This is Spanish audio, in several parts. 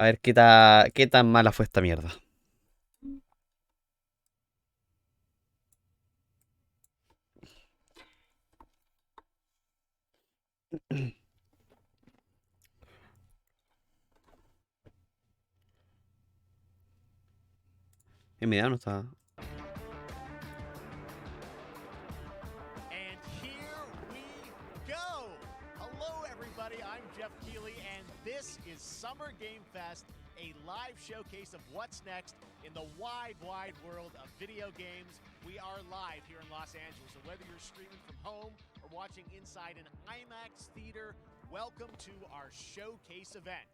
A ver qué tan mala fue esta mierda. En mi edad no está. And here we go. Hello, everybody. I'm Jeff Keighley, and this is Summer Game Fest, a live showcase of what's next in the wide, wide world of video games. We are live here in Los Angeles, so whether you're streaming from home or watching inside an IMAX theater, welcome to our showcase event.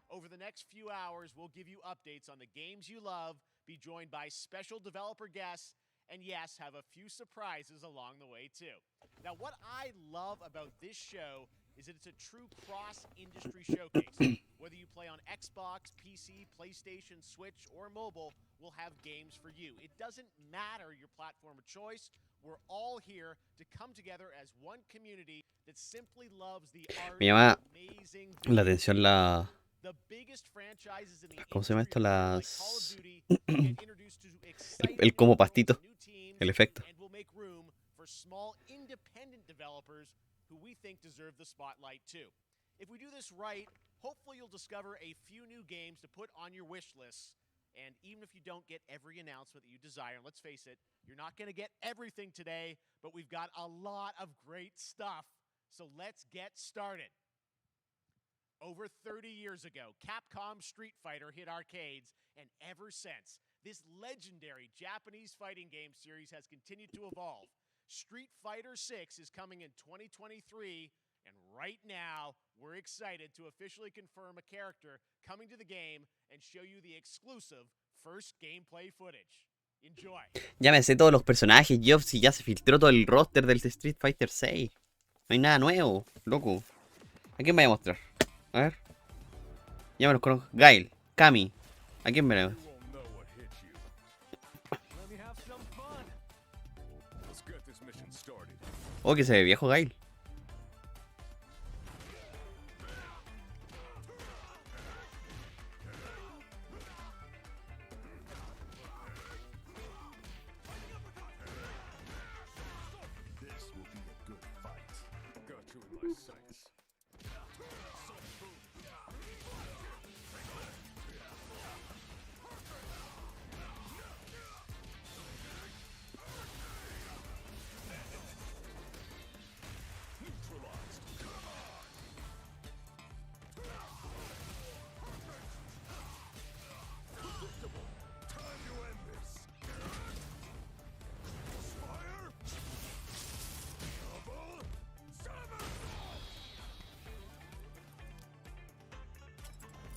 Over the next few hours, we'll give you updates on the games you love, be joined by special developer guests, and yes, have a few surprises along the way too. Now, what I love about this show is that it's a true cross-industry showcase. Whether you play on Xbox, PC, PlayStation, Switch, or mobile, we'll have games for you. It doesn't matter your platform of choice. We're all here to come together as one community that simply loves the art Me of llama amazing la video atención games. la. The biggest franchises in the ¿Cómo se llama industry esto? are here, like Call of Las. Duty, will get introduced to El exciting new como worlds pastito. and new teams, El efecto. and will make room for small independent developers who we think deserve the spotlight too. If we do this right, hopefully you'll discover a few new games to put on your wish lists. And even if you don't get every announcement that you desire, and let's face it, you're not going to get everything today, but we've got a lot of great stuff. So let's get started. Over 30 years ago, Capcom Street Fighter hit arcades, and ever since, this legendary Japanese fighting game series has continued to evolve. Street Fighter 6 is coming in 2023, and right now, we're excited to officially confirm a character coming to the game and show you the exclusive first gameplay footage. Enjoy. Ya me sé todos los personajes, Geoff, si ya se filtró todo el roster del Street Fighter 6. No hay nada nuevo, loco. ¿A quién me voy a mostrar? A ver. Ya me los conozco. Gail, Kami. ¿A quién me la Oh, que se ve viejo Gail.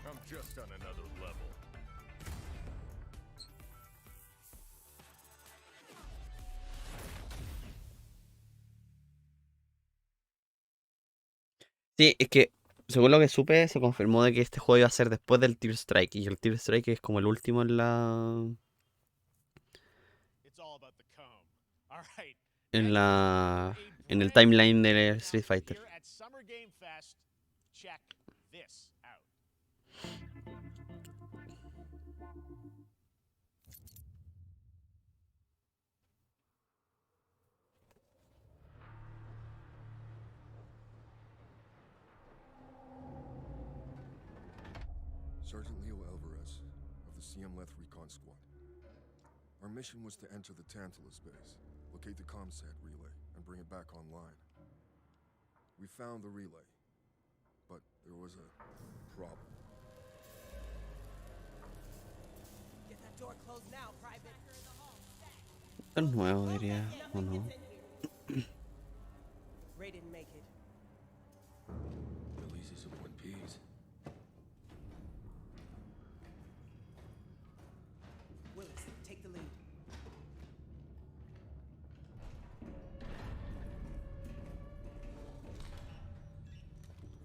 I'm just on another level. Sí, es que, según lo que supe, se confirmó de que este juego iba a ser después del Tear Strike. Y el Tear Strike es como el último en la. It's all about the comb. All right. En Next up, we've got la. a En el brand new timeline game de Street announcement Fighter. here at Summer Game Fest. Check this out. Sergeant Leo Alvarez of the CM-Leth Recon Squad. Our mission was to enter the Tantalus base, locate the ComSat relay, and bring it back online. We found the relay, but there was a problem. Get that door closed now, Private. Esto es nuevo, diría. ¿O no? Ray didn't make it. Releases of One Piece. Willis, take the lead.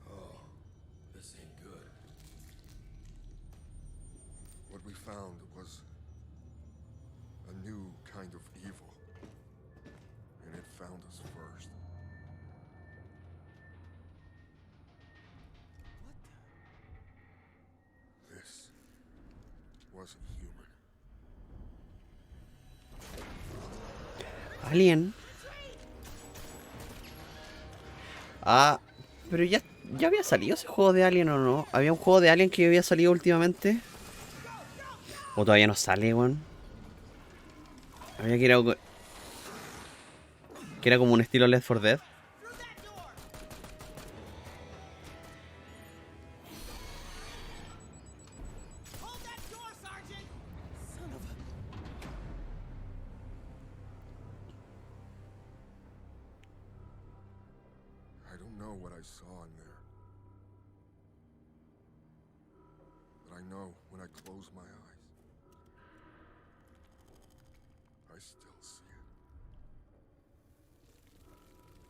Oh, this ain't good. What we found was a new kind of evil. And it found us first. What the? This wasn't human. Alien. Ah, pero ya había salido ese juego de Alien o no. ¿Había un juego de Alien que había salido últimamente? ¿O todavía no sale, weón? Había que era como un estilo Left 4 Dead. Hold that door, Sergeant! Son of a... I don't know what I saw in there. But I know when I close my eyes, I still see it.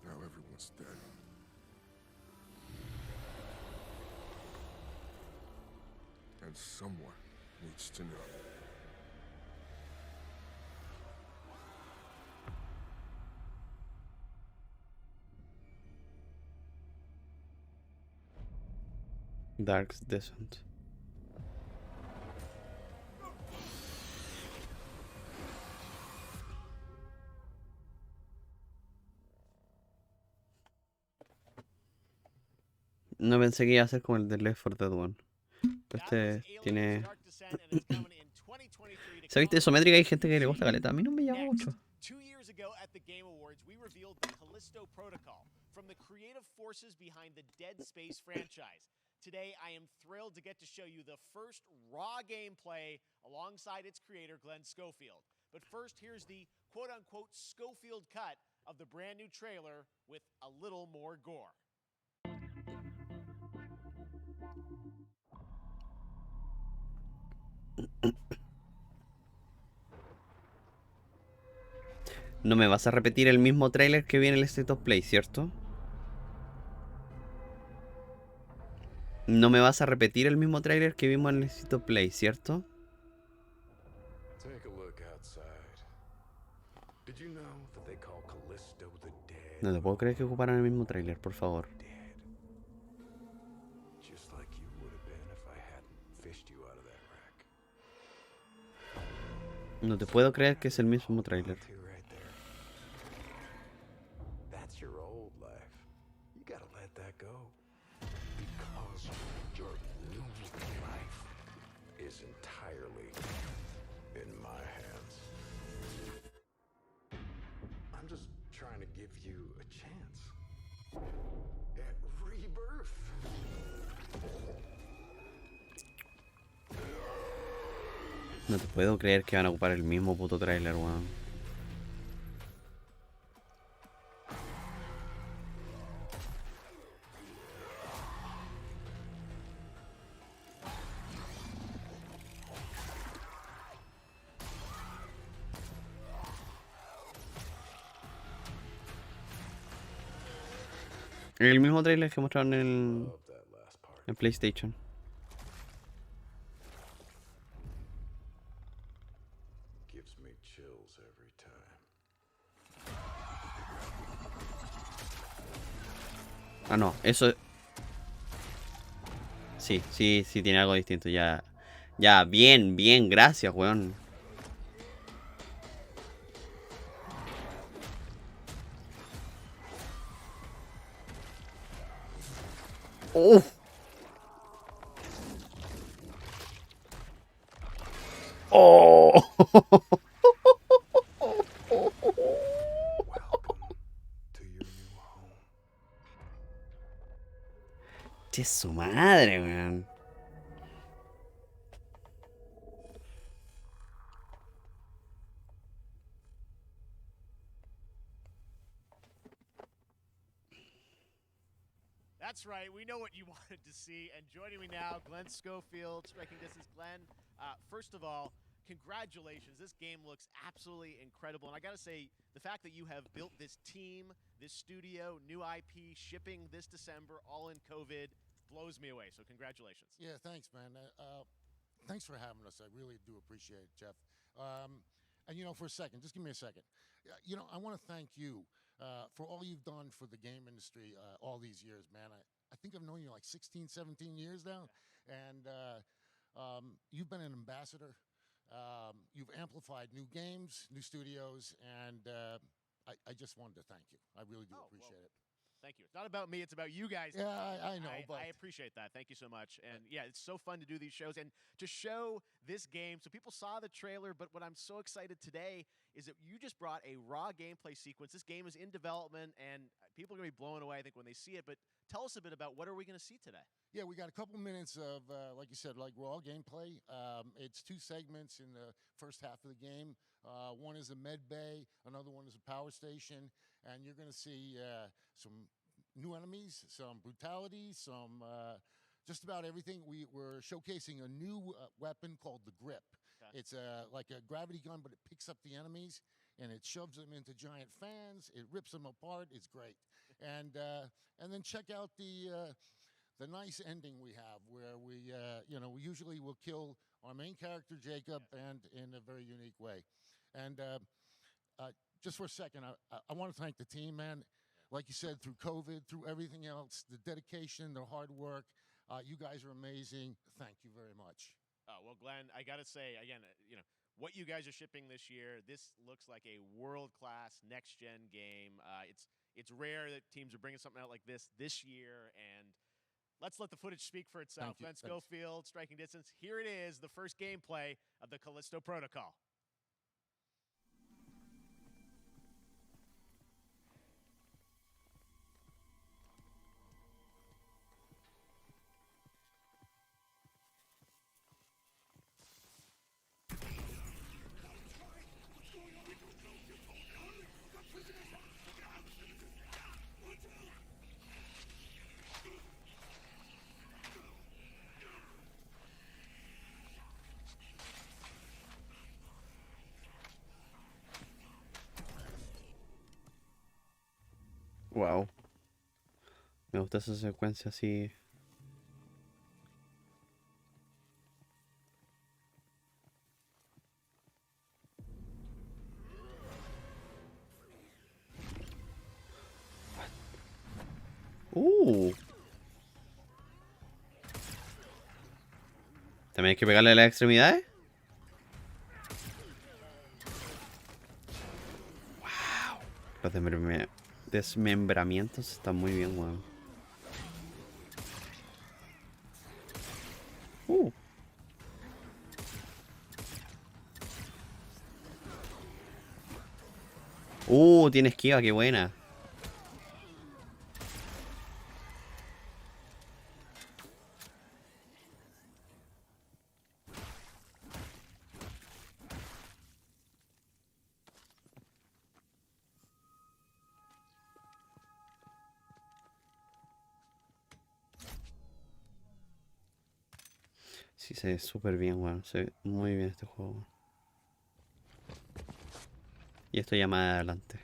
Now everyone's dead. And someone needs to know. Dark's Descent. No pensé que iba a ser como el de Left 4 Dead 1. Este tiene... ¿Se viste isométrica? Hay gente que le gusta caleta. A mí no me llama mucho. 2 years ago at the Game Awards, we revealed the Callisto Protocol from the creative forces behind the Dead Space franchise. Today, I am thrilled to get to show you the first raw gameplay alongside its creator, Glenn Schofield. But first, here's the quote-unquote Schofield cut of the brand new trailer with a little more gore. No me vas a repetir el mismo tráiler que vi en el State of Play, ¿cierto? No me vas a repetir el mismo tráiler que vimos en el State of Play, ¿cierto? Take a look outside. Did you know that they call Callisto the Dead? No te puedo creer que ocuparan el mismo tráiler, por favor. Dead. Just like you would have been if I hadn't fished you out of that wreck. No te puedo creer que es el mismo tráiler. Two right there. That's your old life. You gotta let that go. Because your new life is entirely in my hands. I'm just trying to give you a chance at rebirth. No te puedo creer que van a ocupar el mismo puto tráiler, weón. El mismo trailer que mostraron Love that last part. en PlayStation. Gives me chills every time. Ah, no, eso... Sí, tiene algo distinto. Ya, bien, gracias, weón. ¡Uf! ¡Oh! Welcome to your new home. ¡Che, su madre, weón! That's right. We know what you wanted to see. And joining me now, Glenn Schofield, striking distance. Glenn, first of all, congratulations. This game looks absolutely incredible. And I got to say, the fact that you have built this team, this studio, new IP, shipping this December, all in COVID, blows me away. So congratulations. Yeah, thanks, man. Thanks for having us. I really do appreciate it, Jeff. And, you know, for a second, just give me a second. You know, I want to thank you for all you've done for the game industry all these years, man. I think I've known you like 16, 17 years now. And You've been an ambassador. You've amplified new games, new studios, and I just wanted to thank you. I really do appreciate it. Thank you. It's not about me. It's about you guys. Yeah, I know, but I appreciate that. Thank you so much. And yeah, it's so fun to do these shows and to show this game. So people saw the trailer, but what I'm so excited today is that you just brought a raw gameplay sequence. This game is in development, and people are going to be blown away, I think, when they see it. But tell us a bit about what are we going to see today? yeah, we got a couple minutes of, like you said, like raw gameplay. It's 2 segments in the first half of the game. One is a med bay, another one is a power station, and you're going to see some new enemies, some brutality, some just about everything. We're showcasing a new weapon called the Grip. Okay. It's like a gravity gun, but it picks up the enemies and it shoves them into giant fans. It rips them apart. It's great. And then check out the nice ending we have, where we usually will kill our main character Jacob, and in a very unique way. And just for a second, I want to thank the team, man. Like you said, through COVID, through everything else, the dedication, the hard work, you guys are amazing. Thank you very much. Well, Glenn, I got to say, again, what you guys are shipping this year, this looks like a world-class next-gen game. It's rare that teams are bringing something out like this year, and let's let the footage speak for itself. Glenn Schofield, striking distance. Here it is, the first gameplay of the Callisto Protocol. Wow. Me gusta esa secuencia así. ¿También hay que pegarle a las extremidades? Wow. Los desmembramientos están muy bien, weón. Tiene esquiva, qué buena. Sí, se ve súper bien, weón. Se ve muy bien este juego. Y esto ya más adelante.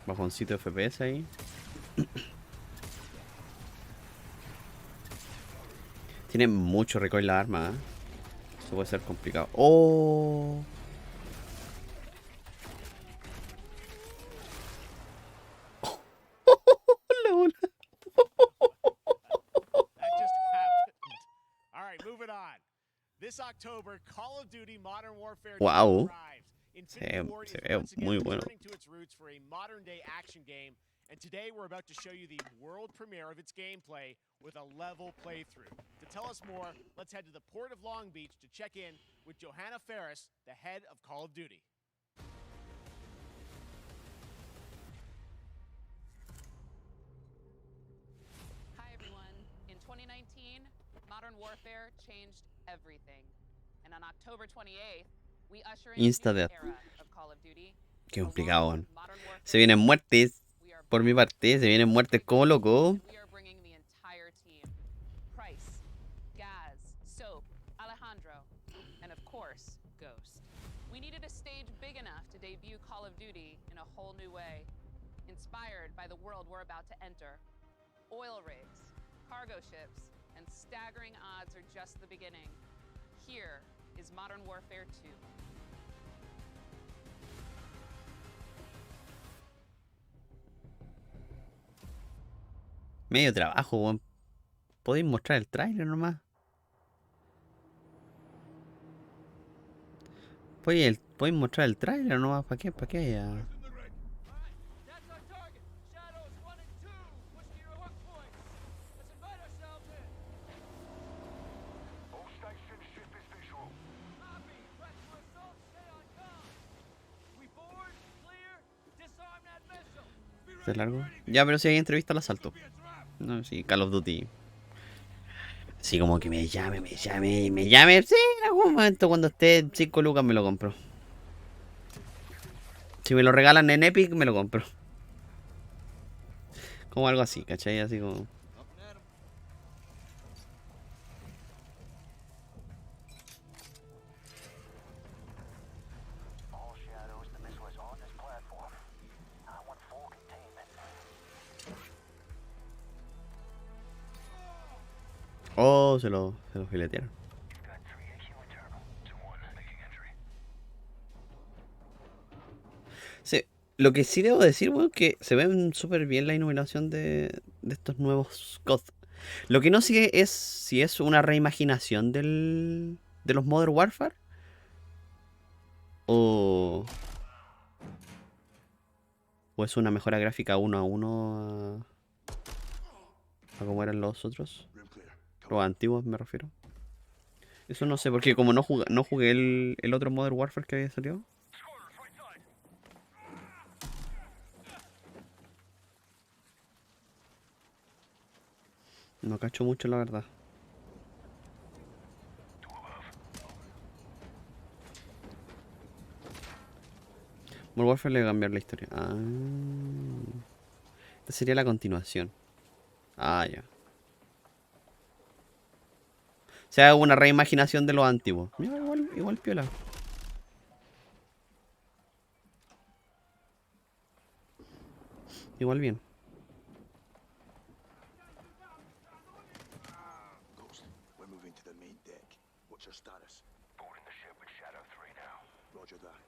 Bajoncito de FPS ahí. Tiene mucho recoil la arma, ¿eh? Eso puede ser complicado. ¡Oh! That just happened. All right, moving on. This October, Call of Duty Modern Warfare 2 Wow. arrives. Infinity Ward is Se ve once again muy bueno. returning to its roots for a modern-day action game, and today we're about to show you the world premiere of its gameplay with a level playthrough. To tell us more, let's head to the port of Long Beach to check in with Johanna Ferris, the head of Call of Duty. Hi everyone. In 2019, Modern Warfare changed everything. And on October 28th, we usher in a Insta new death. era of Call of Duty. Qué complicado, weón. Modern Warfare Se vienen muertes. we are Por mi parte, se vienen muertes como loco. we are bringing the entire team. Price, Gaz, Soap, Alejandro, and of course, Ghost. We needed a stage big enough to debut Call of Duty in a whole new way, inspired by the world we're about to enter. Oil rigs, cargo ships, and staggering odds are just the beginning. Here is Modern Warfare 2. Medio trabajo, weón. Podéis mostrar el tráiler nomás. Podéis mostrar el tráiler nomás. ¿Para qué? ¿Para qué? Ya? That's our target. Shadows 1 and 2. Push to your hook points. Let's invite ourselves in. All station ship is visual. Copy. Press for assault. Stay on comm. We board. Clear. Disarm that missile. ¿Es largo? Ya, pero si hay entrevista al asalto. No, sí, Call of Duty. Sí, como que me llame. Sí, en algún momento cuando esté 5 lucas me lo compro. Si me lo regalan en Epic, me lo compro. Como algo así, ¿cachai? Así como... All Shadows, the missile is on this platform. I want full containment. Oh, se lo filetearon. Got 3 AQ and turbo. 2-1, making entry. Sí, lo que sí debo decir, bueno, que se ven súper bien la iluminación de estos nuevos COD. Lo que no sé es si es una reimaginación de los Modern Warfare o es una mejora gráfica 1 a como eran los otros. Los antiguos me refiero. Eso no sé, porque como no jugué el otro Modern Warfare que había salido. No cacho mucho, la verdad. Modern Warfare le va a cambiar la historia. Ah. Esta sería la continuación. Ah, ya. O sea, una reimaginación de los antiguos. Mira, igual piola. Igual bien. Ghost, we're moving to the main deck. What's your status? Boarding the ship with Shadow 3 now. Roger that.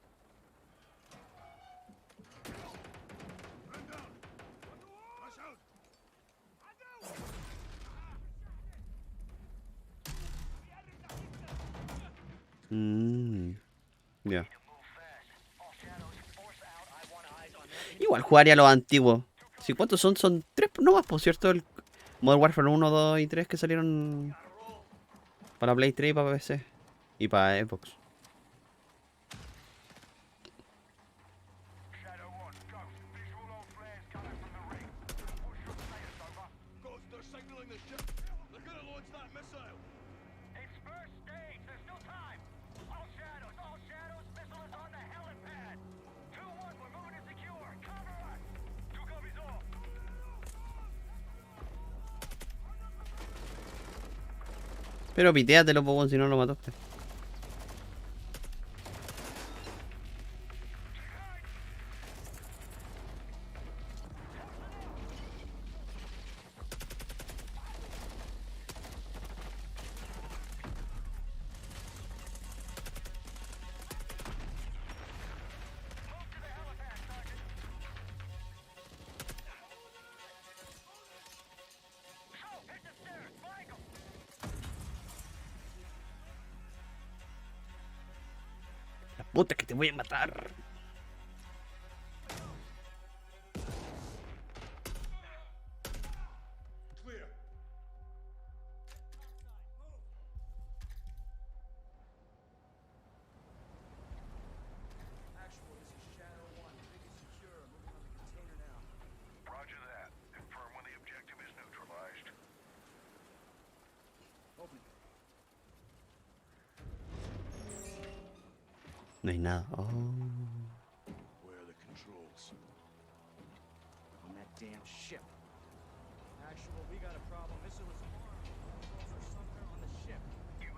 Ya. Igual jugaría los antiguos. Si cuántos son, son 3 nomás, por cierto, el Modern Warfare 1, 2 y 3 que salieron para Play 3 y para PC. Y para Xbox. Shadow 1, Ghost. Visual on flares coming from the ring. What's your status, over? Ghost, they're signaling the ship. They're gonna launch that missile. It's first stage. There's still time. All Shadows. Missile is on the helipad. 2-1, we're moving to secure. Cover us. 2 copies all. Pero piteatelo, po, si no lo mataste. Hit the stairs. Flank 'em. La puta que te voy a matar. Clear. Actual, this is Shadow 1. Big is secure. Moving on the container now. Roger that. Confirm when the objective is neutralized. Open. No hay nada. Oh. Where are the controls? On that damn ship. Actual, we got a problem. Missile is armed. Controls are somewhere on the ship. You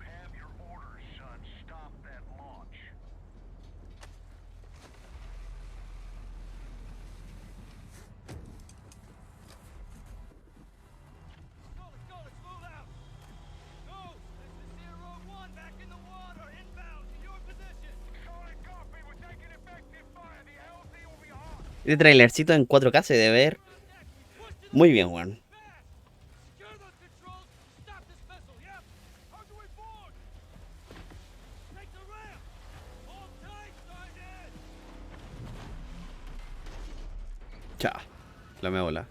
Este trailercito en 4K se debe ver muy bien, weón. Secure those controls. Stop this missile. Yep. How's the way forward? Take the ramp. Hold tight, Sergeant. Chao. La me bola.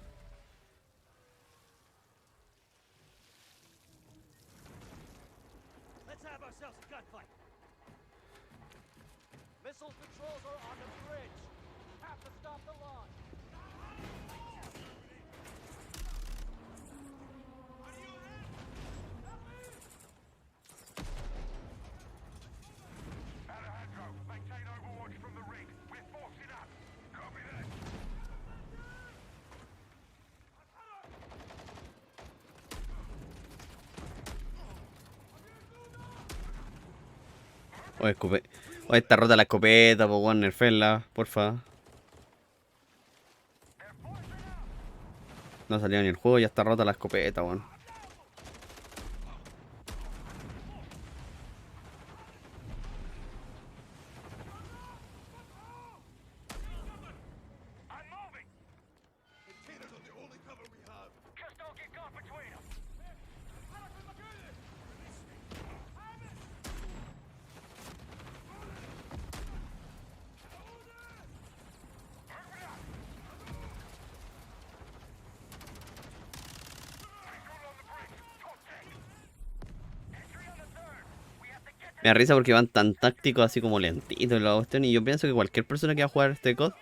Let's have ourselves a gunfight. Missile controls are on the bridge. Have to stop the launch. Alejandro, maintain overwatch from the ring. We're forcing up. Copy that. Oye, Oye, está rota la escopeta, po, weón, nerfenla, porfa. No ha salido ni el juego, ya está rota la escopeta, weón. I'm moving. Containers are the only cover we have. Just don't get caught between them. Me da risa porque van tan tácticos así como lentitos la cuestión. Y yo pienso que cualquier persona que va a jugar este COD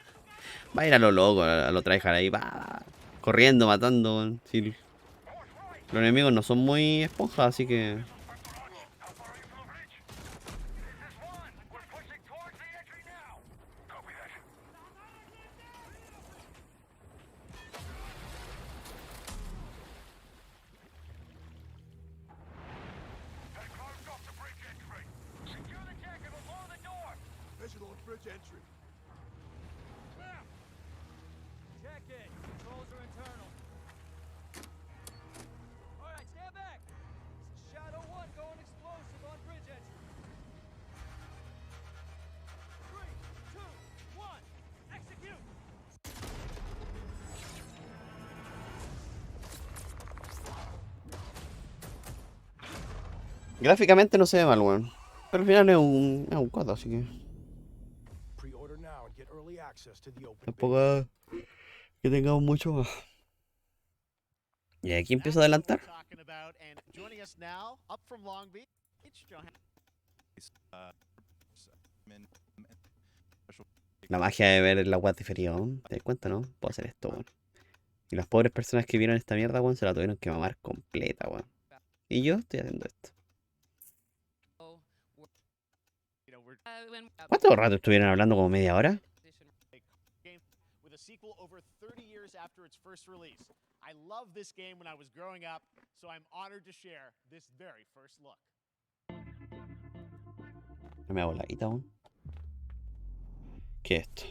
va a ir a lo loco, a lo tryhard ahí, va corriendo, matando, weón. Sí, los enemigos no son muy esponjas, así que... Visual on bridge entry. Check it. Controls are internal. All right, stand back. This is Shadow 1 going explosive on bridge entry. 3, 2, 1, execute. Gráficamente no se ve mal, weón. Pero al final es un COD, así que... Pre-order now and get early access to the open Tampoco es que tengamos mucho más. Y aquí empiezo a adelantar. Talking about, and joining us now, up from Long Beach, La magia de ver la web diferida, weón. ¿Te das cuenta, no? Puedo hacer esto, weón. Y las pobres personas que vieron esta mierda, weón, se la tuvieron que mamar completa, weón. Y yo estoy haciendo esto. ¿Cuánto rato estuvieron hablando? ¿Como media hora? game with a sequel over 30 years after its first release. I loved this game when I was growing up, so I'm honored to share this very first look. No me hago la guita, weón. ¿Qué es esto?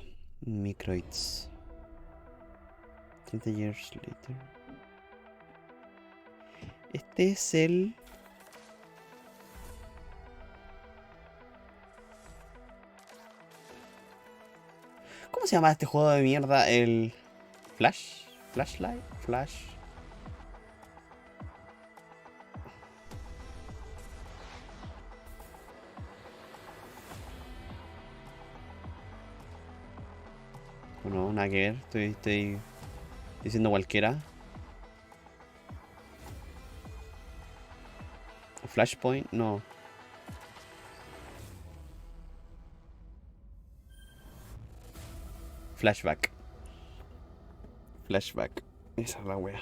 Microids. 30 years later. Este es el... ¿Cómo se llama este juego de mierda? El... Flash? Flashlight? Flash. Bueno, nada que ver. Estoy diciendo cualquiera. Flashpoint, no. Flashback. Flashback. Esa es la wea.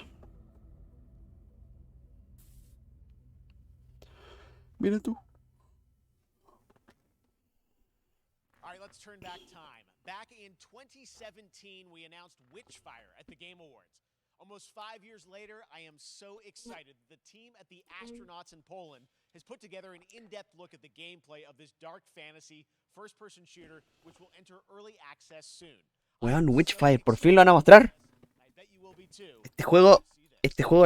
Mira tú. All right, let's turn back time. Back in 2017, we announced Witchfire at the Game Awards. Almost 5 years later, I am so excited that the team at the Astronauts in Poland has put together an in-depth look at the gameplay of this dark fantasy first-person shooter, which will enter early access soon. Weón, Witchfire, por fin lo van a mostrar. I bet you will be too. Este juego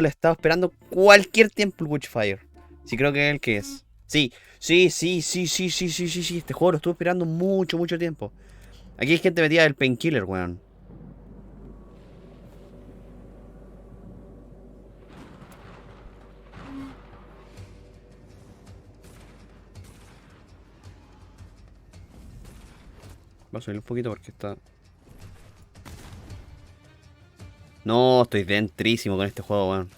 lo he estado esperando cualquier tiempo, el Witchfire. Sí, creo que es el que es. Sí. Este juego lo estuve esperando mucho tiempo. Aquí hay gente metida del Painkiller, weón. Va a subir un poquito porque está... No, estoy dentrísimo con este juego, weón.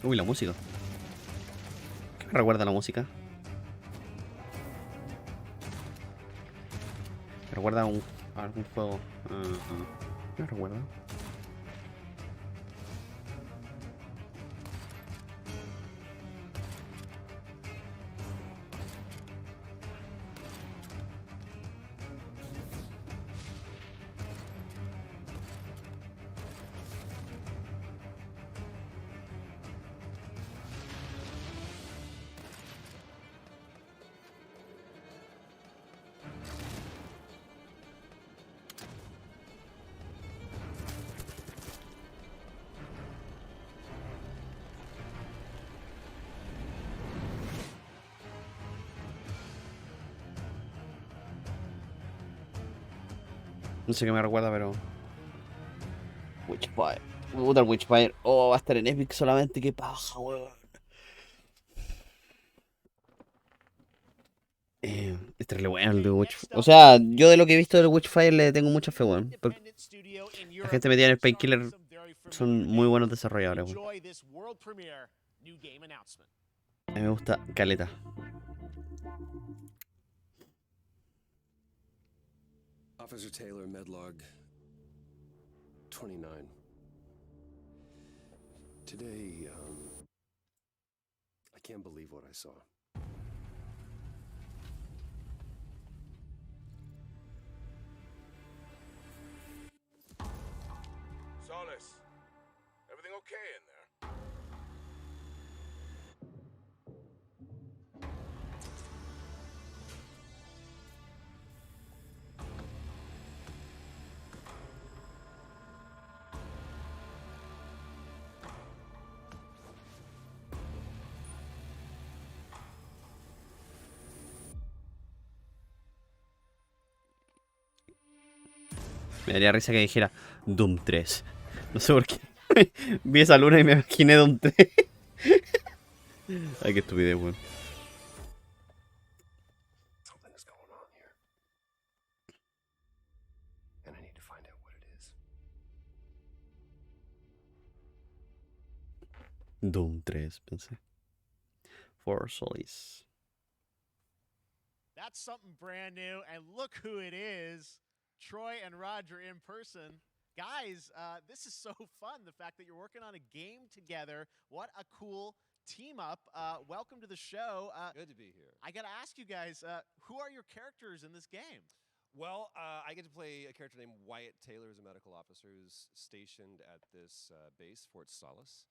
Uy, la música. ¿Qué me recuerda la música? Me recuerda a algún juego. ¿Qué me recuerda? No sé qué me recuerda, pero... Witchfire. Puta, el Witchfire. Oh, va a estar en Epic solamente. Qué paja, weón. Es terrible bueno el de Witchfire. O sea, yo de lo que he visto del Witchfire le tengo mucha fe, weón. La gente metida en el Painkiller son muy buenos desarrolladores, weón. A mí me gusta Caleta. Officer Taylor, Medlog 29. Today, I can't believe what I saw. Solis, everything okay in there? Me daría risa que dijera Doom 3. No sé por qué. Vi esa luna y me imaginé Doom 3. Ay, qué estupidez, weón. Something is going on here. And I need to find out what it is. Doom 3, pensé. For Solis. That's something brand new, and look who it is. Troy and Roger in person. Guys, this is so fun. The fact that you're working on a game together. What a cool team up. Welcome to the show. Good to be here. I got to ask you guys, who are your characters in this game? Well, I get to play a character named Wyatt Taylor, who's a medical officer who's stationed at this base, Fort Solace.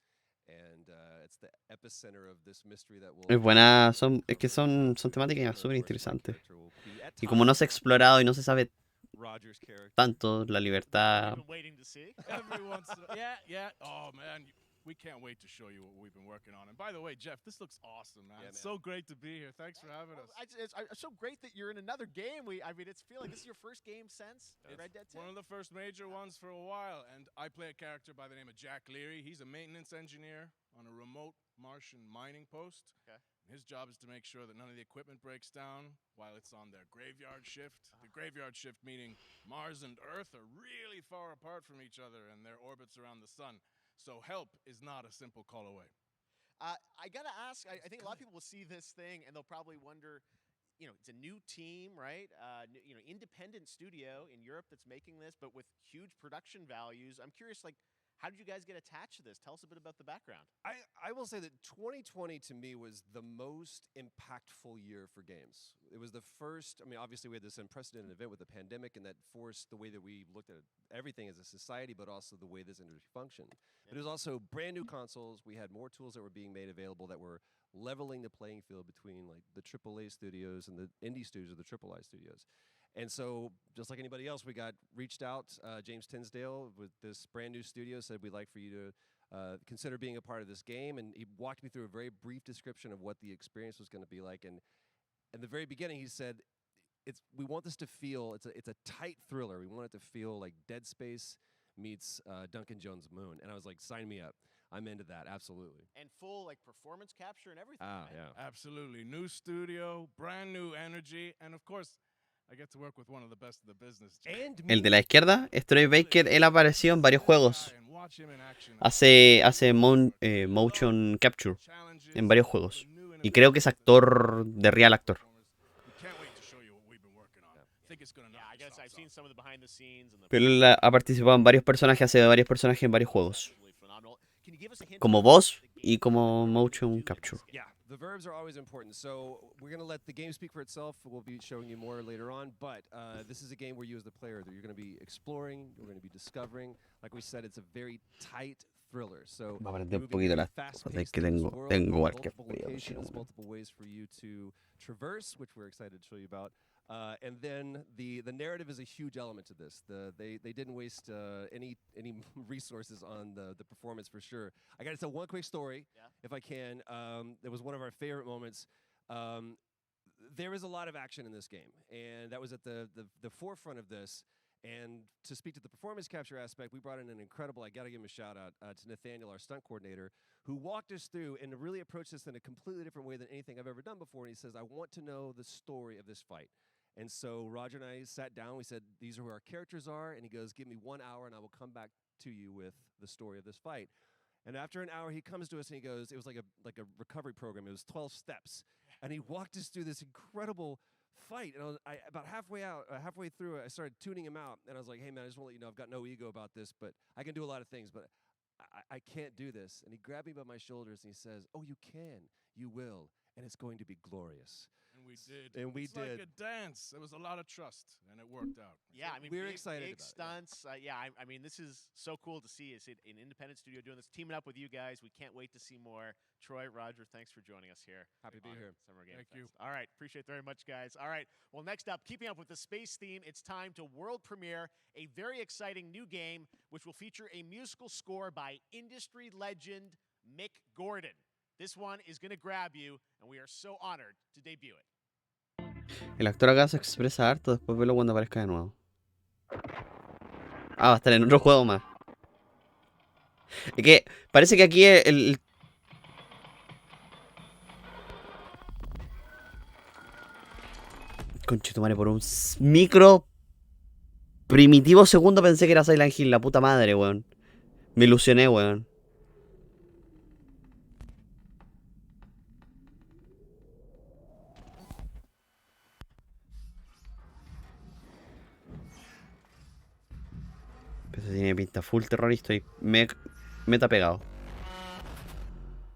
And it's the epicenter of this mystery that will... Es buena, es que son temáticas súper interesantes. Y como no se ha explorado y no se sabe Roger's character. tanto la libertad. Been waiting to see. Every once in a, yeah. Oh man, we can't wait to show you what we've been working on. And by the way, Jeff, this looks awesome, man. Yeah, It's man. so great to be here. Thanks for having us. It's so great that you're in another game. I mean, it's feeling this is your first game since Red Dead 2. One of the first major ones for a while, and I play a character by the name of Jack Leary. He's a maintenance engineer on a remote Martian mining post. Okay. His job is to make sure that none of the equipment breaks down while it's on their graveyard shift. The graveyard shift meaning Mars and Earth are really far apart from each other and their orbits around the sun. So help is not a simple call away. I gotta ask. I think a lot of people will see this thing and they'll probably wonder. You know, it's a new team, right? Independent studio in Europe that's making this, but with huge production values. I'm curious, like, how did you guys get attached to this? Tell us a bit about the background. I will say that 2020 to me was the most impactful year for games. It was the first, I mean, obviously we had this unprecedented event with the pandemic and that forced the way that we looked at everything as a society, but also the way this industry functioned. But it was also brand new consoles. We had more tools that were being made available that were leveling the playing field between like the AAA studios and the indie studios or the AAA studios. And so, just like anybody else, we got reached out. James Tinsdale with this brand new studio said, we'd like for you to consider being a part of this game. And he walked me through a very brief description of what the experience was going to be like. And in the very beginning, he said, we want this to feel, it's a tight thriller. We want it to feel like Dead Space meets Duncan Jones' Moon, and I was like, sign me up. I'm into that, absolutely. And full like performance capture and everything. Ah, right? yeah. Absolutely. New studio, brand new energy, and of course, I get to work with one of the best of the business. And El de la izquierda es Troy Baker. Él apareció en varios juegos. Hace motion capture en varios juegos. Y creo que es actor de real actor. Yeah, I guess I've seen some of the behind the scenes and the Pero él ha participado en varios personajes, hace de varios personajes en varios juegos. absolutely phenomenal. Can you give us a hint Como of voz the y game como plan motion to in capture. this game? Yeah, the verbs are always important. So we're going to let the game speak for itself. We'll be showing you more later on. But this is a game where you as the player, you're going to be exploring, you're going to be discovering. Like we said, it's a very tight thriller. So Va a aprender you're un moving poquito very las fast-paced cosas que through this tengo. world, Tengo cualquier multiple frío, locations, weón. multiple ways for you to traverse, which we're excited to show you about. And then the narrative is a huge element to this. They didn't waste any resources on the performance for sure. I got to tell one quick story, if I can. It was one of our favorite moments. There is a lot of action in this game, and that was at the forefront of this. And to speak to the performance capture aspect, we brought in an incredible, I got to give him a shout out to Nathaniel, our stunt coordinator, who walked us through and really approached this in a completely different way than anything I've ever done before. And he says, I want to know the story of this fight. And so Roger and I sat down. We said, these are who our characters are. And he goes, give me 1 hour and I will come back to you with the story of this fight. And after an hour, he comes to us and he goes, it was like a recovery program. It was 12 steps. And he walked us through this incredible fight. And about halfway through it, I started tuning him out. And I was like, hey, man, I just want to let you know I've got no ego about this, but I can do a lot of things, but I can't do this. And he grabbed me by my shoulders and he says, oh, you can. You will. And it's going to be glorious. And we did. And we it's did. like a dance. There was a lot of trust, and it worked out. Yeah, I mean, We're big, excited big about it, stunts. I mean, this is so cool to see. It's an independent studio doing this, teaming up with you guys. We can't wait to see more. Troy, Roger, thanks for joining us here. Happy to be on here. Summer Game Thank you. Fest. All right, appreciate it very much, guys. All right, well, next up, keeping up with the space theme, it's time to world premiere a very exciting new game, which will feature a musical score by industry legend Mick Gordon. This one is going to grab you, and we are so honored to debut it. El actor acá se expresa harto, después verlo cuando aparezca de nuevo. Ah, va a estar en otro juego más. Es que parece que aquí Conchetumare, por un micro primitivo segundo pensé que era Silent Hill, la puta madre, weón. Me ilusioné, weón. Pero tiene pinta full terrorista y meta pegado.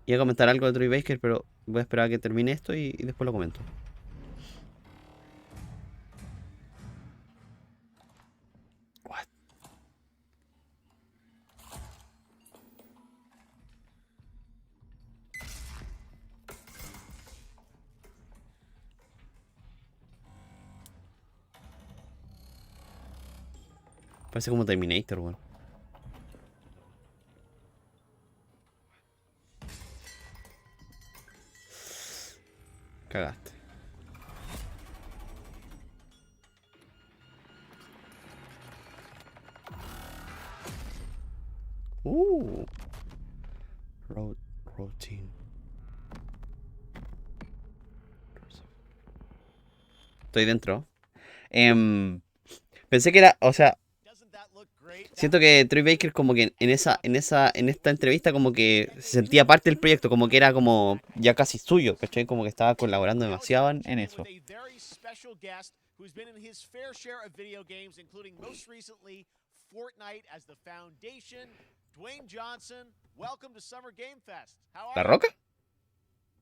Iba a comentar algo de Troy Baker, pero voy a esperar a que termine esto y después lo comento. What? Parece como Terminator, weón. Cagaste. Routine. Estoy dentro. Pensé que era, o sea, Doesn't that look great? siento que Troy Baker como que en esta entrevista como que se sentía parte del proyecto, como que era como ya casi suyo, ¿cachai? Como que estaba colaborando demasiado en eso. With a very special guest who's been in his fair share of video games, including most recently Fortnite as the foundation. Dwayne Johnson, welcome to Summer Game Fest. How are ¿La you? Roca?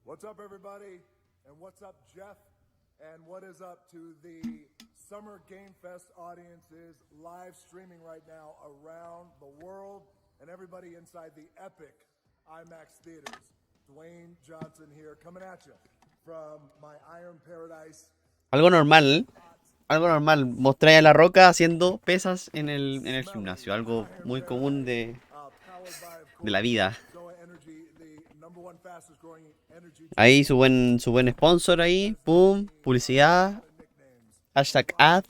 What's up, everybody? And what's up, Jeff? And what is up to the Summer Game Fest audiences live streaming right now around the world and everybody inside the epic IMAX theaters? Dwayne Johnson here, coming at you from my Iron Paradise. Algo normal, mostrar a La Roca haciendo pesas en el gimnasio, algo muy común de la vida. Ahí su buen sponsor ahí, pum, publicidad, hashtag ad.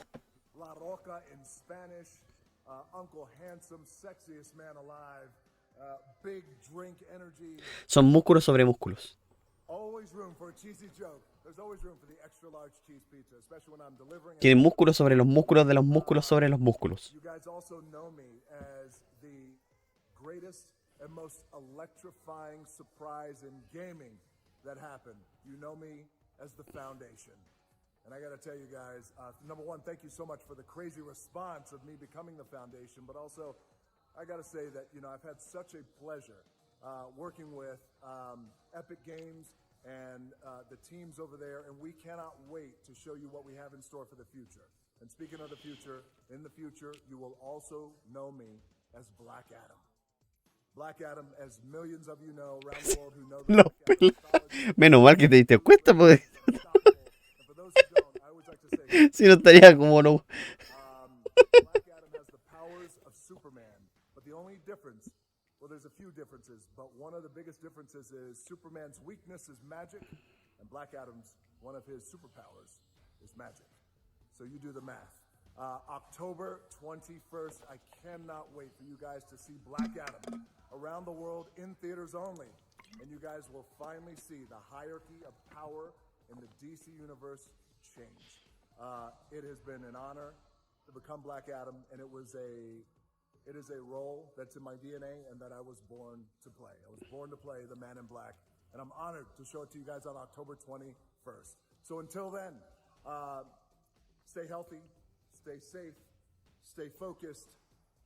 Uncle Handsome, sexiest man alive, big drink energy. Son músculos sobre músculos. Always room for a cheesy joke. There's always room for the extra large cheese pizza, especially when I'm delivering. Tienen músculos sobre los músculos de los músculos sobre los músculos. You guys also know me as the greatest and most electrifying surprise in gaming that happened. You know me as the Foundation. And I gotta tell you guys, number one, thank you so much for the crazy response of me becoming the Foundation, but also, I gotta say that, you know, I've had such a pleasure working with Epic Games and the teams over there, and we cannot wait to show you what we have in store for the future. And speaking of the future, in the future, you will also know me as Black Adam. Black Adam, as millions of you know around the world who know the Los Black Adam mythology, Menos mal que te diste cuenta, porque unstoppable. And for those who don't, I always like to say, si no estaría como no. Black Adam has the powers of Superman, but the only difference, well, there's a few differences, but one of the biggest differences is Superman's weakness is magic, and Black Adam's, one of his superpowers is magic. So you do the math. October 21st, I cannot wait for you guys to see Black Adam around the world in theaters only. And you guys will finally see the hierarchy of power in the DC universe change. It has been an honor to become Black Adam, and it is a role that's in my DNA and that I was born to play. I was born to play the Man in Black, and I'm honored to show it to you guys on October 21st. So until then, stay healthy, stay safe, stay focused,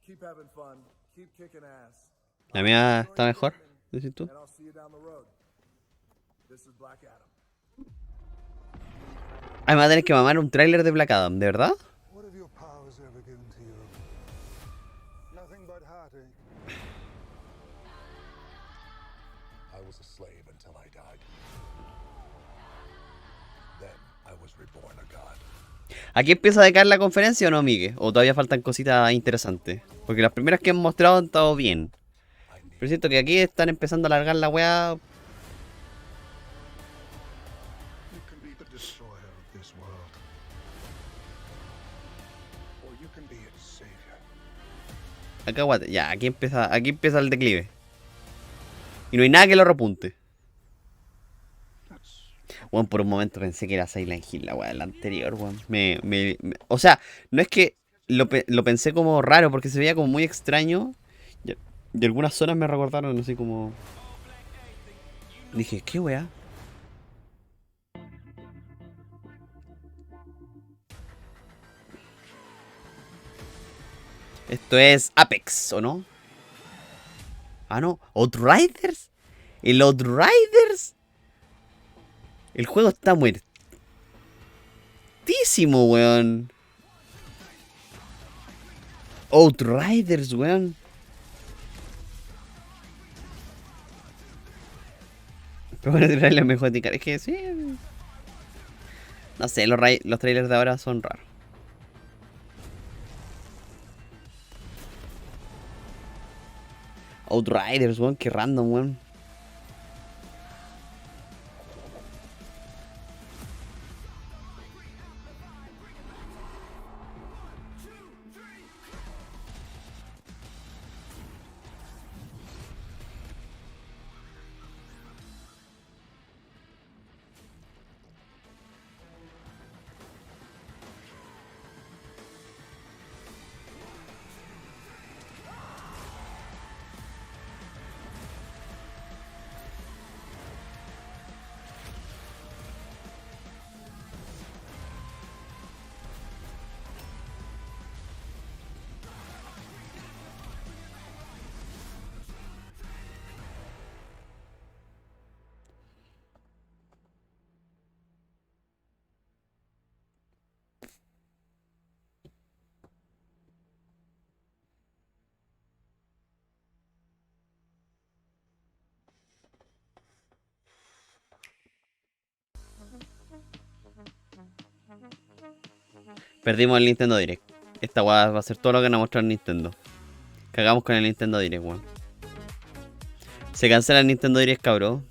keep having fun, keep kicking ass. La mía está mejor, decís tú. And I'll see you down the road. This is Black Adam. Ay, me va a tener que mamar un tráiler de Black Adam, ¿de verdad? What have your powers ever given to you? Nothing but heartache. I was a slave until I died. Then I was reborn a god. ¿Aquí empieza a decaer la conferencia o no, Migue? ¿O todavía faltan cositas interesantes? Porque las primeras que han mostrado han estado bien. Pero siento que aquí están empezando a alargar la weá. You can be the destroyer of this world. Or you can be its savior. Acá, guate. Ya, aquí empieza el declive. Y no hay nada que lo repunte. Bueno, por un momento pensé que era Silent Hill, la weá, la anterior, weón. O sea, no es que lo pensé como raro, porque se veía como muy extraño. Y algunas zonas me recordaron así como... Dije, ¿qué weá? Esto es Apex, ¿o no? Ah, no. ¿Outriders? ¿El Outriders? El juego está muertísimo, weón. Outriders, weón. Pero bueno, el trailer mejor de es que sí. No sé, los trailers de ahora son raros. Outriders, weón, qué random, weón. Perdimos el Nintendo Direct. Esta weá va a ser todo lo que nos mostró el Nintendo. Cagamos con el Nintendo Direct, weón. Se cancela el Nintendo Direct, cabrón.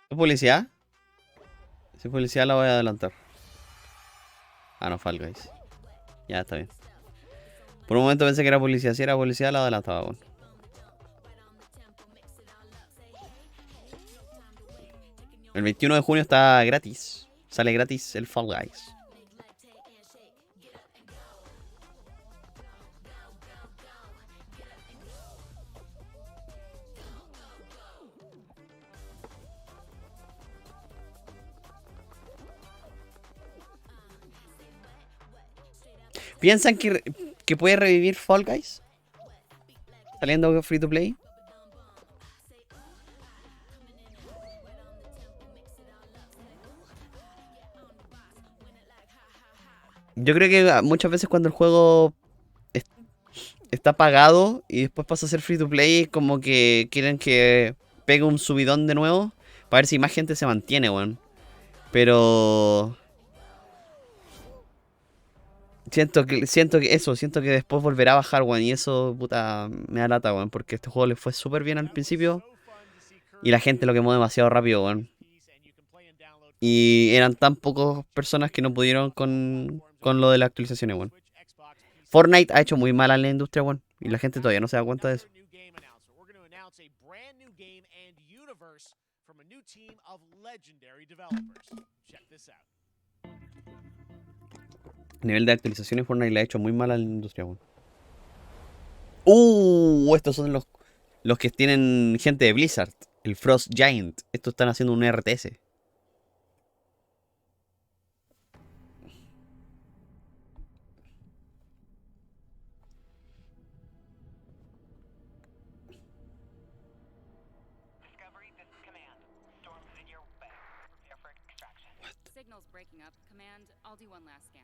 ¿Es publicidad? Si es publicidad la voy a adelantar. Ah, no, Fall Guys. Ya, está bien. Por un momento pensé que era publicidad. Si era publicidad la adelantaba, bueno. El 21 de junio está gratis. Sale gratis el Fall Guys. ¿Piensan que puede revivir Fall Guys? Saliendo free to play. Yo creo que muchas veces cuando el juego está pagado y después pasa a ser free to play, como que quieren que pegue un subidón de nuevo para ver si más gente se mantiene, weón. Pero siento que después volverá a bajar, weón, y eso, puta, me da lata, weón, porque este juego le fue súper bien al principio y la gente lo quemó demasiado rápido, weón. Y eran tan pocas personas que no pudieron con lo de las actualizaciones, weón. Fortnite ha hecho muy mal a la industria, weón, y la gente todavía no se da cuenta de eso. A nivel de actualizaciones, Fortnite le ha hecho muy mal a la industria, weón. Estos son los que tienen gente de Blizzard. El Frost Giant. Estos están haciendo un RTS. Signal's breaking up. Command, I'll do one last scan.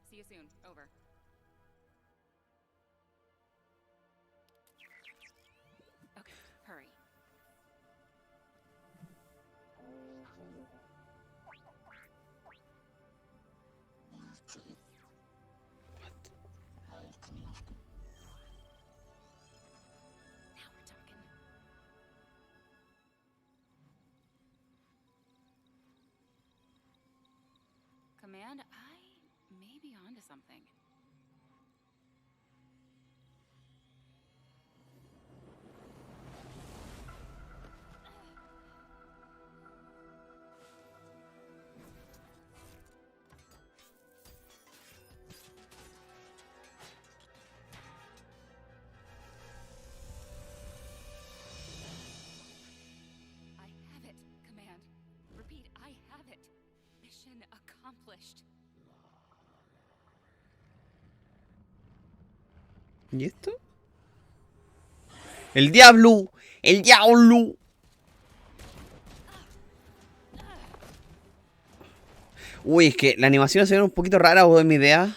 See you soon. Over. Okay, hurry. Now we're talking. Command, I may be onto something. I have it, Command. Repeat, I have it. Mission accomplished. ¿Y esto? ¡El diablo! ¡El diablo! Uy, es que la animación se ve un poquito rara, o es mi idea.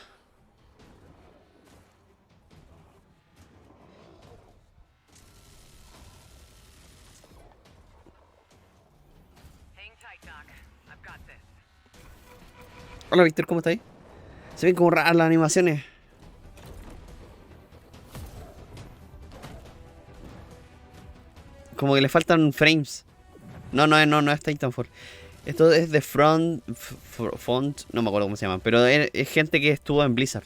Hola, Víctor, ¿cómo estás? Se ven como raras las animaciones. Como que le faltan frames. No es Titanfall. Esto es de Font, no me acuerdo cómo se llama, pero es gente que estuvo en Blizzard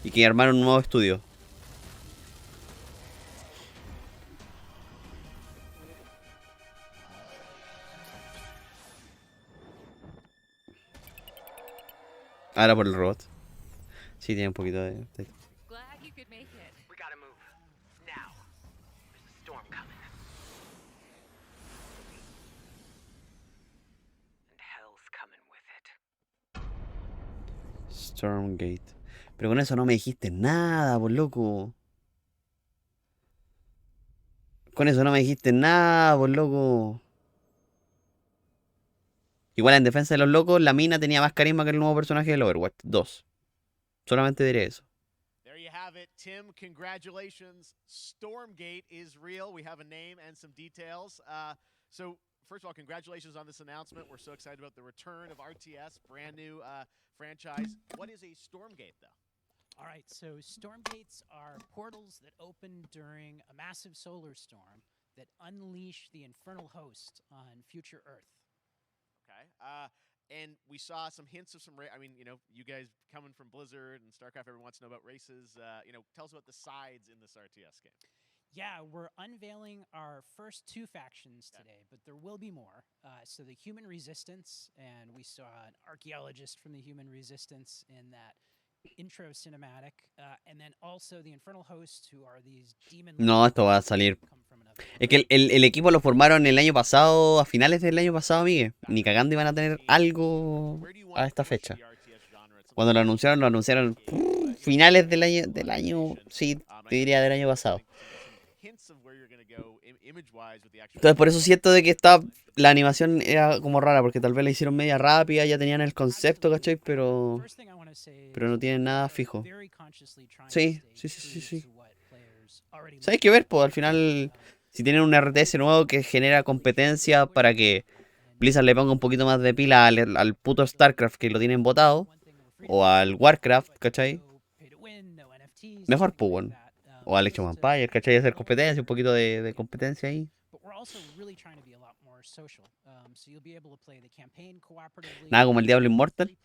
y que armaron un nuevo estudio. Ahora por el robot. Sí, tiene un poquito de... Glad you could make it. We gotta move. Now. There's a storm coming. And hell's coming with it. Stormgate. Pero con eso no me dijiste nada, por loco. Con eso no me dijiste nada, por loco. Igual en defensa de los locos, la mina tenía más carisma que el nuevo personaje del Overwatch 2. Solamente diré eso. There you have it, Tim. Congratulations. Stormgate is real. We have a name and some details. So, first of all, congratulations on this announcement. We're so excited about the return of RTS, brand new franchise. What is a Stormgate, though? All right, so storm gates are portals that open during a massive solar storm that unleash the infernal host on future Earth. Okay. And we saw some hints of some. I mean, you guys coming from Blizzard and StarCraft, everyone wants to know about races. Tell us about the sides in this RTS game. Yeah, we're unveiling our first 2 factions today, but there will be more. So the Human Resistance, and we saw an archaeologist from the Human Resistance in that intro cinematic, and then also the Infernal Hosts, who are these demon. No, esto va a salir. Es que el equipo lo formaron el año pasado, a finales del año pasado, Miguel. Ni cagando iban a tener algo a esta fecha. Cuando lo anunciaron finales del año, sí, te diría del año pasado. Entonces por eso siento de que la animación era como rara, porque tal vez la hicieron media rápida, ya tenían el concepto, ¿cachai? Pero no tienen nada fijo. Sí. O sea, hay que ver, pues al final, si tienen un RTS nuevo que genera competencia para que Blizzard le ponga un poquito más de pila al puto StarCraft que lo tienen botado, o al Warcraft, ¿cachai? Mejor, pues, bueno. O al Age of Empires, ¿cachai? Hacer competencia, un poquito de competencia ahí. Nada como el Diablo Immortal.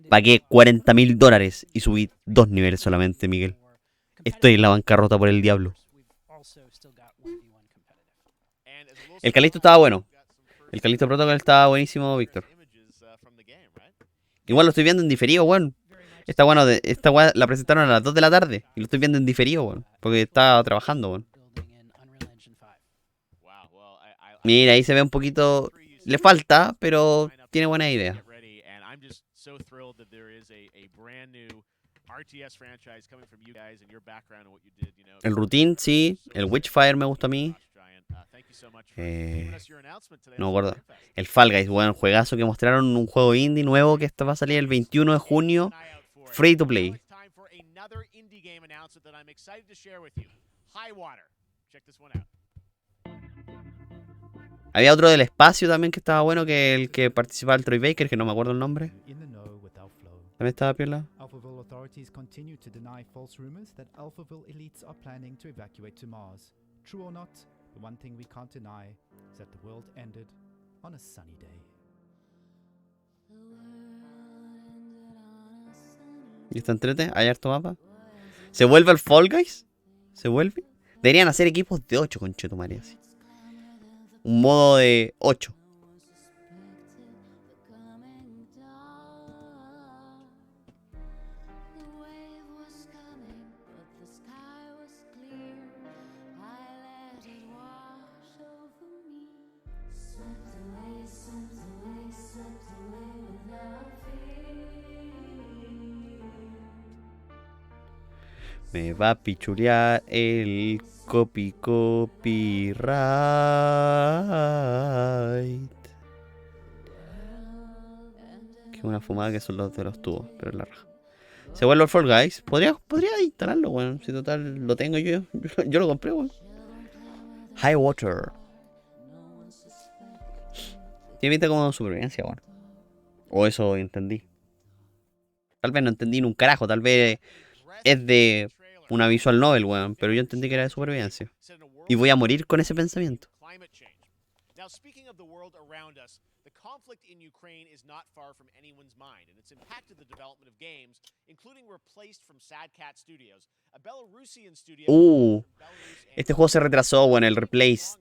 Pagué $40.000 y subí 2 niveles solamente, Miguel. Estoy en la bancarrota por el diablo. El Calisto estaba bueno. El Calisto Protocol estaba buenísimo, Víctor. Igual lo estoy viendo en diferido, weón. Esta weá la presentaron a las 2 de la tarde. Y lo estoy viendo en diferido, weón. Porque estaba trabajando, weón. Mira, ahí se ve un poquito. Le falta, pero tiene buena idea. El Routine, sí. El Witchfire me gusta a mí. No me acuerdo. El Fall Guys, bueno, juegazo que mostraron, un juego indie nuevo que va a salir el 21 de junio. Free to play. Había otro del espacio también que estaba bueno, que el que participaba el Troy Baker, que no me acuerdo el nombre. También estaba piola. Alphaville authorities continue to deny false rumors that Alphaville elites are planning to evacuate to Mars. True or not, the one thing we can't deny is that the world ended on a sunny day. ¿Y está entrete? ¿Hay harto mapa? ¿Se vuelve el Fall Guys? ¿Se vuelve? Deberían hacer equipos de 8, conchetumare, así. Un modo de 8. Me va a pichulear el copyright. Que una fumada que son los de los tubos, pero es la raja. Se vuelve el Fall Guys. Podría instalarlo, weón. Si total lo tengo yo. Yo lo compré, weón. High Water. Tiene pinta como supervivencia, weón. O eso entendí. Tal vez no entendí ni un carajo. Tal vez es de una visual novel, weón. Pero yo entendí que era de supervivencia. Y voy a morir con ese pensamiento. Now, speaking of the world around us, the conflict in Ukraine is not far from anyone's mind, and it's impacted the development of games, including replaced from Sad Cat Studios, a Belarusian studio. Este juego se retrasó, bueno, el replace.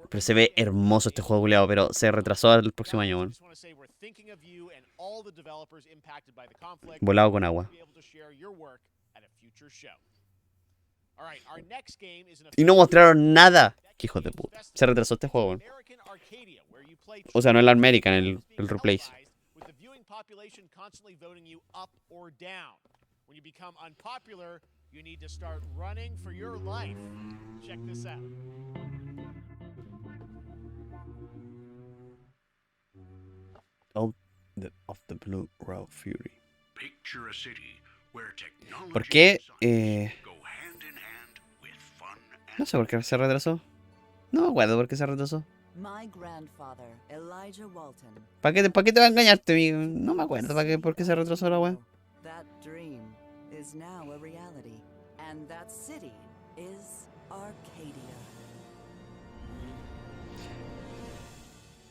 Pero se ve hermoso este juego, culiao, pero se retrasó al próximo año, bueno. Volado con agua. Y no mostraron nada. Qué hijos de puta. Se retrasó este juego. O sea, no el American, el replace. Out of the Blue Raw Fury. ¿Por qué? No sé por qué se retrasó. No me acuerdo por qué se retrasó. ¿Para qué te va a engañarte, amigo? No me acuerdo por qué se retrasó la weá.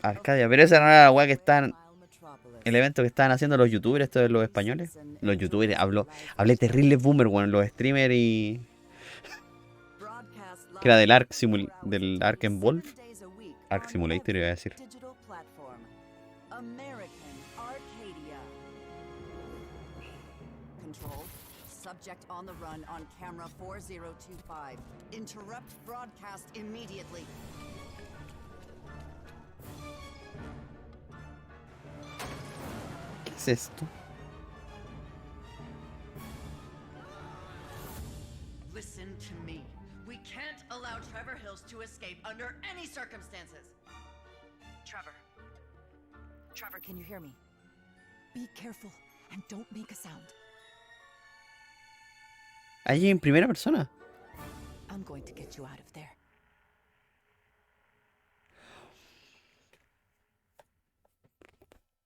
Arcadia, pero esa no era la weá que estaban. El evento que estaban haciendo los youtubers, estos de los españoles. Los youtubers, hablé terrible boomer, weón, los streamers y. Que era del Ark en Wolf. Ark Simulator iba a decir. Subject on the run on camera 4025. Interrupt broadcast immediately. ¿Qué es esto? Listen to me. We can't allow Trevor Hills to escape under any circumstances. Trevor. Trevor, can you hear me? Be careful and don't make a sound. Allí en primera persona. I'm going to get you out of there.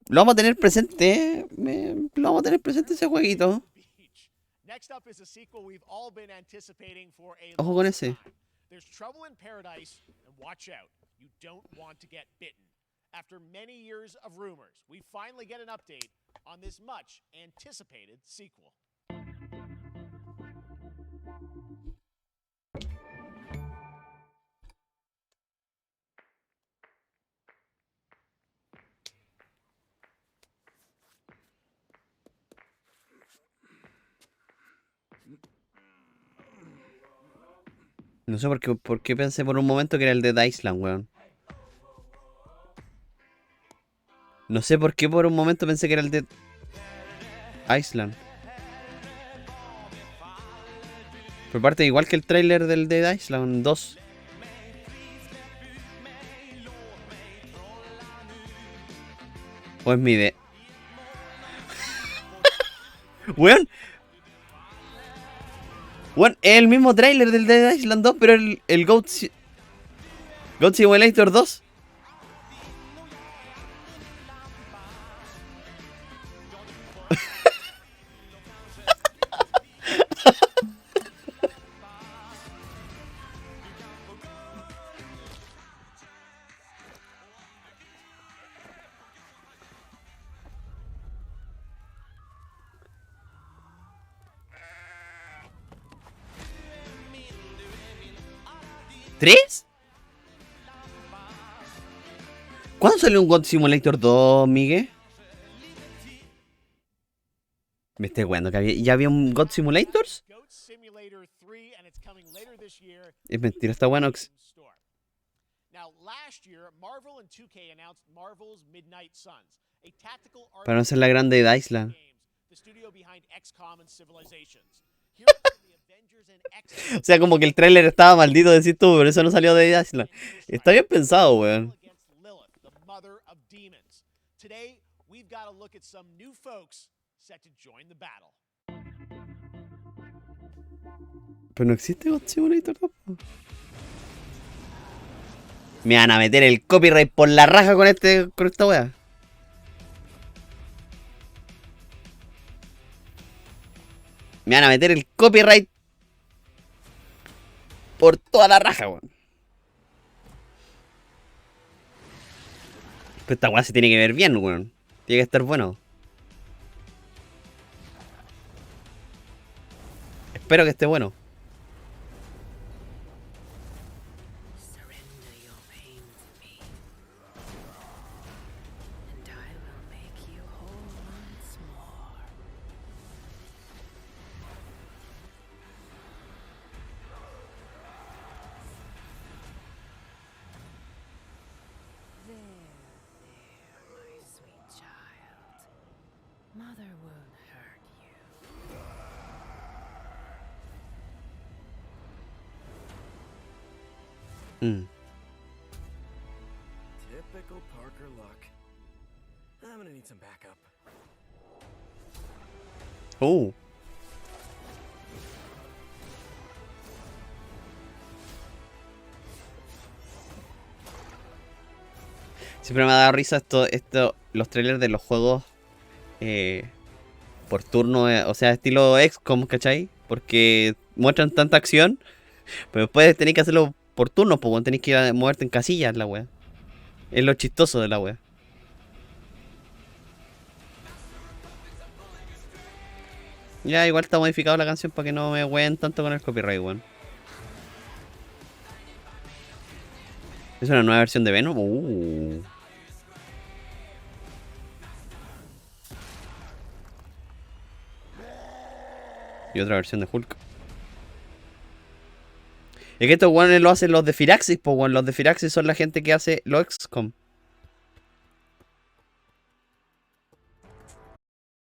Lo vamos a tener presente, lo vamos a tener presente ese jueguito. Next up is a sequel we've all been anticipating for a Ojo con long ese. time. There's trouble in paradise, and watch out. You don't want to get bitten. After many years of rumors, we finally get an update on this much anticipated sequel. No sé por qué pensé por un momento que era el de Island, weón. No sé por qué por un momento pensé que era el de Island. Por parte, igual que el tráiler del Dead Island 2. O es mi idea. Weón. Weón, es el mismo tráiler del Dead Island 2, pero el Goat Simulator 2. ¿3? ¿Cuándo salió un God Simulator 2, Miguel? ¿Me estoy jugando que ya había un God Simulators? Es mentira, está bueno. Para no ser la grande de Island. O sea, como que el tráiler estaba maldito, decís tú, por eso no salió de Island. Está bien pensado, weón. Pero no existe God Simulator 2. Me van a meter el copyright por la raja con esta weá. Me van a meter el copyright por toda la raja, weón. Pero esta weá se tiene que ver bien, weón. Tiene que estar bueno. Espero que esté bueno. Typical Parker luck. I'm gonna need some backup. Oh. Siempre me ha dado risa los trailers de los juegos por turno, o sea, estilo XCOM, ¿cachai? Porque muestran tanta acción Pero después tenés que hacerlo por turnos, pues, tenés que ir a moverte en casillas, la wea. Es lo chistoso de la wea. Ya, igual está modificado la canción para que no me ween tanto con el copyright, weón. ¿Es una nueva versión de Venom? Y otra versión de Hulk. Es que estos weones lo hacen los de Firaxis, pues weón. Los de Firaxis son la gente que hace los XCOM.